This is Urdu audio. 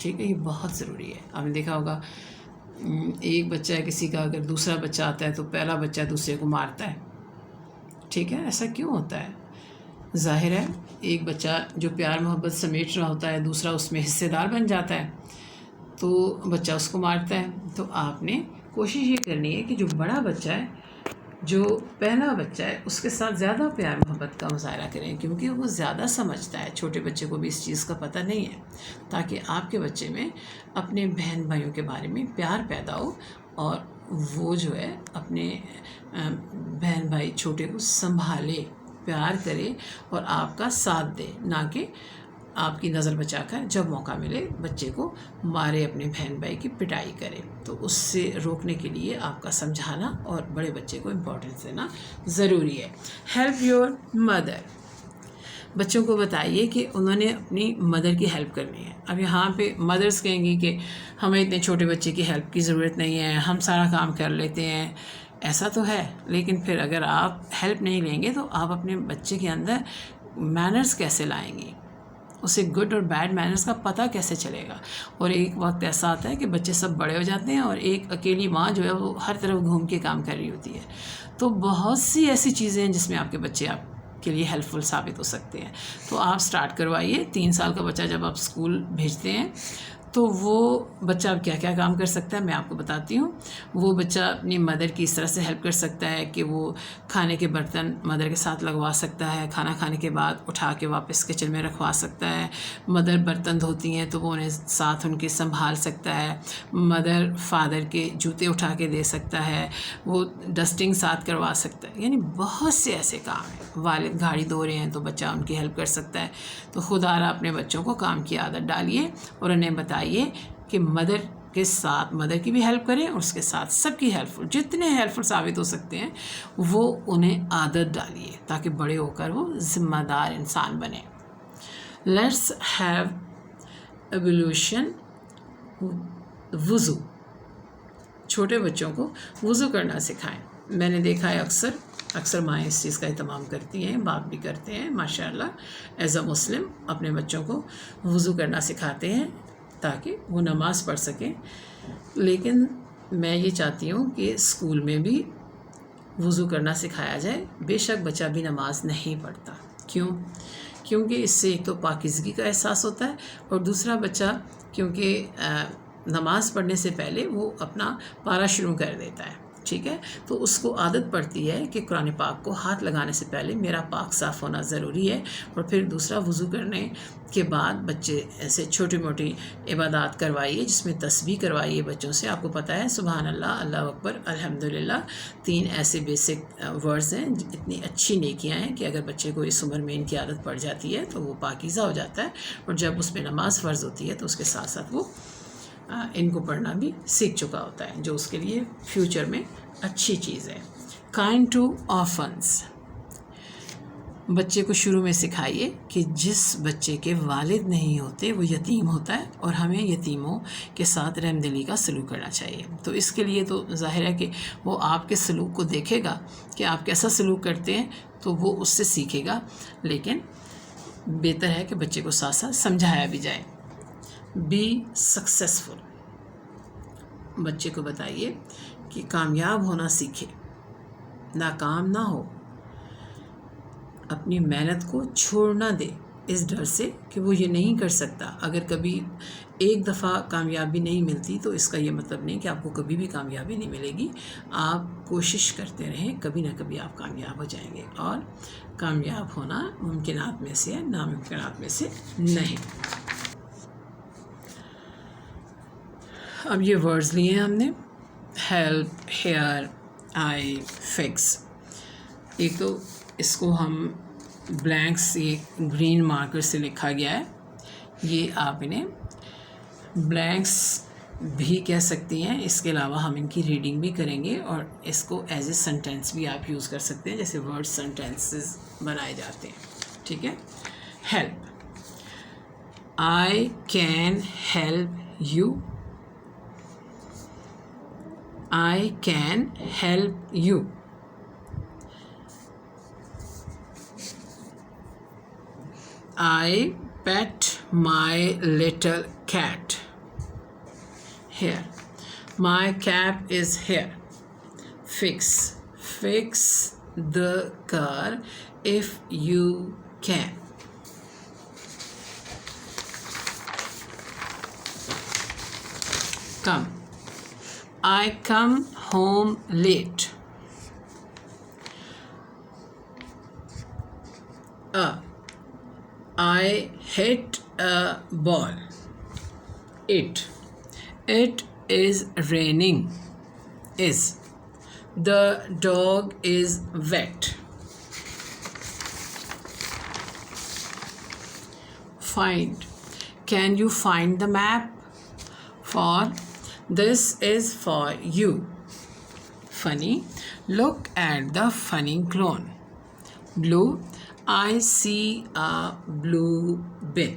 ٹھیک ہے، یہ بہت ضروری ہے. آپ نے دیکھا ہوگا ایک بچہ ہے کسی کا، اگر دوسرا بچہ آتا ہے تو پہلا بچہ دوسرے کو مارتا ہے. ٹھیک ہے، ایسا کیوں ہوتا ہے؟ ظاہر ہے ایک بچہ جو پیار محبت سمیٹ رہا ہوتا ہے، دوسرا اس میں حصے دار بن جاتا ہے تو بچہ اس کو مارتا ہے. تو آپ نے کوشش یہ کرنی ہے کہ جو بڑا بچہ ہے، جو پہلا بچہ ہے، اس کے ساتھ زیادہ پیار محبت کا مظاہرہ کریں، کیونکہ وہ زیادہ سمجھتا ہے. چھوٹے بچے کو بھی اس چیز کا پتہ نہیں ہے، تاکہ آپ کے بچے میں اپنے بہن بھائیوں کے بارے میں پیار پیدا ہو اور وہ جو ہے اپنے بہن بھائی چھوٹے کو سنبھالے، پیار کرے اور آپ کا ساتھ دے، نہ کہ آپ کی نظر بچا کر جب موقع ملے بچے کو مارے، اپنے بہن بھائی کی پٹائی کرے. تو اس سے روکنے کے لیے آپ کا سمجھانا اور بڑے بچے کو امپورٹنس دینا ضروری ہے. Help your mother. بچوں کو بتائیے کہ انہوں نے اپنی مدر کی ہیلپ کرنی ہے. اب یہاں پہ مدرس کہیں گی کہ ہمیں اتنے چھوٹے بچے کی ہیلپ کی ضرورت نہیں ہے، ہم سارا کام کر لیتے ہیں. ایسا تو ہے، لیکن پھر اگر آپ ہیلپ نہیں لیں گے تو آپ اپنے بچے کے اندر مینرز کیسے لائیں گی؟ اسے گڈ اور بیڈ مینرز کا پتہ کیسے چلے گا؟ اور ایک وقت ایسا آتا ہے کہ بچے سب بڑے ہو جاتے ہیں اور ایک اکیلی ماں جو ہے وہ ہر طرف گھوم کے کام کر رہی ہوتی ہے. تو بہت سی ایسی چیزیں ہیں جس میں آپ کے بچے آپ کے لیے ہیلپ فل ثابت ہو سکتے ہیں. تو آپ سٹارٹ کروائیے. 3 سال کا بچہ جب آپ اسکول بھیجتے ہیں تو وہ بچہ اب کیا کیا کام کر سکتا ہے میں آپ کو بتاتی ہوں. وہ بچہ اپنی مدر کی اس طرح سے ہیلپ کر سکتا ہے کہ وہ کھانے کے برتن مدر کے ساتھ لگوا سکتا ہے، کھانا کھانے کے بعد اٹھا کے واپس کچن میں رکھوا سکتا ہے. مدر برتن دھوتی ہیں تو وہ انہیں ساتھ ان کے سنبھال سکتا ہے. مدر فادر کے جوتے اٹھا کے دے سکتا ہے، وہ ڈسٹنگ ساتھ کروا سکتا ہے. یعنی بہت سے ایسے کام ہیں. والد گاڑی دھو رہے ہیں تو بچہ ان کی ہیلپ کر سکتا ہے. تو خدا را اپنے بچوں کو کام کی عادت ڈالیے اور انہیں بتائیے کہ مدر کے ساتھ مدر کی بھی ہیلپ کریں اور اس کے ساتھ سب کی ہیلپ فل، جتنے ہیلپ فل ثابت ہو سکتے ہیں وہ انہیں عادت ڈالیے تاکہ بڑے ہو کر وہ ذمہ دار انسان بنے. لیٹس ہیو ایولیوشن وضو. چھوٹے بچوں کو وضو کرنا سکھائیں. میں نے دیکھا ہے اکثر مائیں اس چیز کا اہتمام کرتی ہیں، باپ بھی کرتے ہیں ماشاء اللہ. ایز اے مسلم اپنے بچوں کو وضو کرنا سکھاتے ہیں تاکہ وہ نماز پڑھ سکیں. لیکن میں یہ چاہتی ہوں کہ اسکول میں بھی وضو کرنا سکھایا جائے. بے شک بچہ بھی نماز نہیں پڑھتا. کیونکہ اس سے ایک تو پاکیزگی کا احساس ہوتا ہے اور دوسرا بچہ کیونکہ نماز پڑھنے سے پہلے وہ اپنا پارا شروع کر دیتا ہے. ٹھیک ہے، تو اس کو عادت پڑتی ہے کہ قرآن پاک کو ہاتھ لگانے سے پہلے میرا پاک صاف ہونا ضروری ہے. اور پھر دوسرا وضو کرنے کے بعد بچے ایسے چھوٹی موٹی عبادات کروائیے جس میں تسبیح کروائیے بچوں سے. آپ کو پتہ ہے سبحان اللہ، اللہ اکبر، الحمدللہ 3 ایسے بیسک ورڈز ہیں، اتنی اچھی نیکیاں ہیں کہ اگر بچے کو اس عمر میں ان کی عادت پڑ جاتی ہے تو وہ پاکیزہ ہو جاتا ہے. اور جب اس پہ نماز فرض ہوتی ہے تو اس کے ساتھ ساتھ وہ ان کو پڑھنا بھی سیکھ چکا ہوتا ہے، جو اس کے لیے فیوچر میں اچھی چیز ہے. Kind to orphans. بچے کو شروع میں سکھائیے کہ جس بچے کے والد نہیں ہوتے وہ یتیم ہوتا ہے اور ہمیں یتیموں کے ساتھ رحم دلی کا سلوک کرنا چاہیے. تو اس کے لیے تو ظاہر ہے کہ وہ آپ کے سلوک کو دیکھے گا کہ آپ کیسا سلوک کرتے ہیں تو وہ اس سے سیکھے گا. لیکن بہتر ہے کہ بچے کو ساتھ ساتھ سمجھایا بھی جائے. Be successful. بچے کو بتائیے کہ کامیاب ہونا سیکھے، ناکام نہ ہو. اپنی محنت کو چھوڑ نہ دے اس ڈر سے کہ وہ یہ نہیں کر سکتا. اگر کبھی ایک دفعہ کامیابی نہیں ملتی تو اس کا یہ مطلب نہیں کہ آپ کو کبھی بھی کامیابی نہیں ملے گی. آپ کوشش کرتے رہیں، کبھی نہ کبھی آپ کامیاب ہو جائیں گے. اور کامیاب ہونا ممکنات میں سے ہے، ناممکنات میں سے نہیں. اب یہ ورڈز لیے ہیں ہم نے: ہیلپ، ہیئر، آئی، فکس. ایک تو اس کو ہم بلینکس سے گرین مارکر سے لکھا گیا ہے. یہ آپ انہیں بلینکس بھی کہہ سکتی ہیں. اس کے علاوہ ہم ان کی ریڈنگ بھی کریں گے اور اس کو ایز اے سنٹینس بھی آپ یوز کر سکتے ہیں، جیسے ورڈ سنٹینسز بنائے جاتے ہیں. ٹھیک ہے. Help. I can help you. I can help you. I pet my little cat. here. My cap is here. Fix the car if you can. Come. I come home late. I hit a ball. It is raining. Is. The dog is wet. Find. Can you find the map? For. This is for you. Funny. Look at the funny clown. Blue. I see a blue bin.